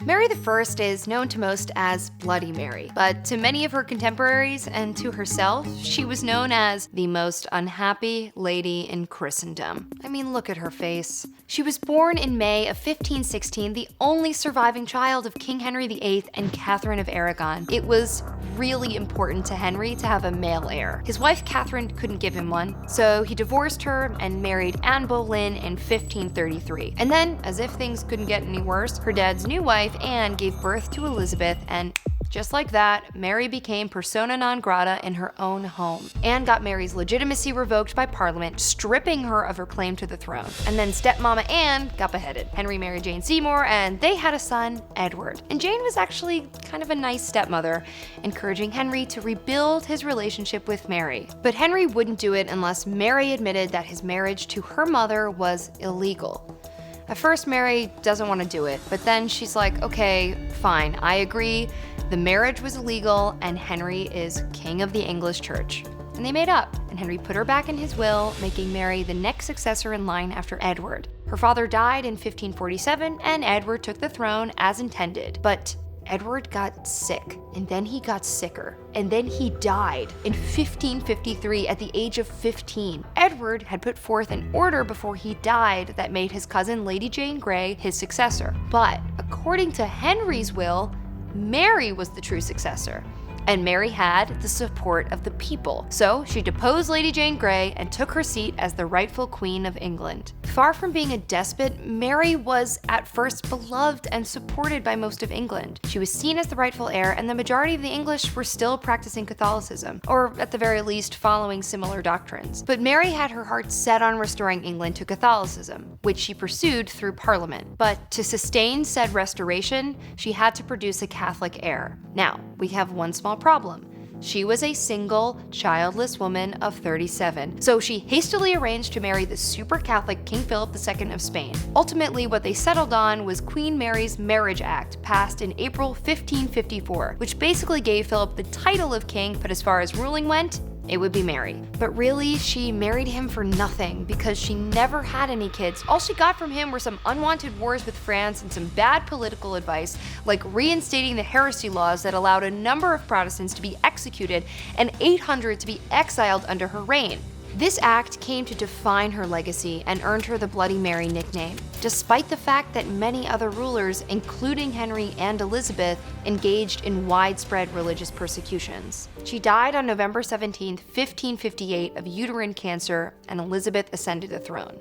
Mary I is known to most as Bloody Mary, but to many of her contemporaries and to herself, she was known as the most unhappy lady in Christendom. I mean, look at her face. She was born in May of 1516, the only surviving child of King Henry VIII and Catherine of Aragon. It was really important to Henry to have a male heir. His wife Catherine couldn't give him one, so he divorced her and married Anne Boleyn in 1533. And then, as if things couldn't get any worse, her dad's new wife, Anne, gave birth to Elizabeth, and just like that, Mary became persona non grata in her own home. Anne got Mary's legitimacy revoked by Parliament, stripping her of her claim to the throne. And then stepmama Anne got beheaded. Henry married Jane Seymour, and they had a son, Edward. And Jane was actually kind of a nice stepmother, encouraging Henry to rebuild his relationship with Mary. But Henry wouldn't do it unless Mary admitted that his marriage to her mother was illegal. At first, Mary doesn't want to do it, but then she's like, okay, fine, I agree. The marriage was illegal, and Henry is king of the English church. And they made up, and Henry put her back in his will, making Mary the next successor in line after Edward. Her father died in 1547, and Edward took the throne as intended. But Edward got sick, and then he got sicker, and then he died in 1553 at the age of 15. Edward had put forth an order before he died that made his cousin Lady Jane Grey his successor. But according to Henry's will, Mary was the true successor. And Mary had the support of the people. So she deposed Lady Jane Grey and took her seat as the rightful Queen of England. Far from being a despot, Mary was at first beloved and supported by most of England. She was seen as the rightful heir, and the majority of the English were still practicing Catholicism, or at the very least following similar doctrines. But Mary had her heart set on restoring England to Catholicism, which she pursued through Parliament. But to sustain said restoration, she had to produce a Catholic heir. Now, we have one small problem. She was a single, childless woman of 37, so she hastily arranged to marry the super Catholic King Philip II of Spain. Ultimately, what they settled on was Queen Mary's Marriage Act, passed in April 1554, which basically gave Philip the title of king, but as far as ruling went, it would be Mary. But really, she married him for nothing because she never had any kids. All she got from him were some unwanted wars with France and some bad political advice, like reinstating the heresy laws that allowed a number of Protestants to be executed and 800 to be exiled under her reign. This act came to define her legacy and earned her the Bloody Mary nickname, despite the fact that many other rulers, including Henry and Elizabeth, engaged in widespread religious persecutions. She died on November 17, 1558 of uterine cancer, and Elizabeth ascended the throne.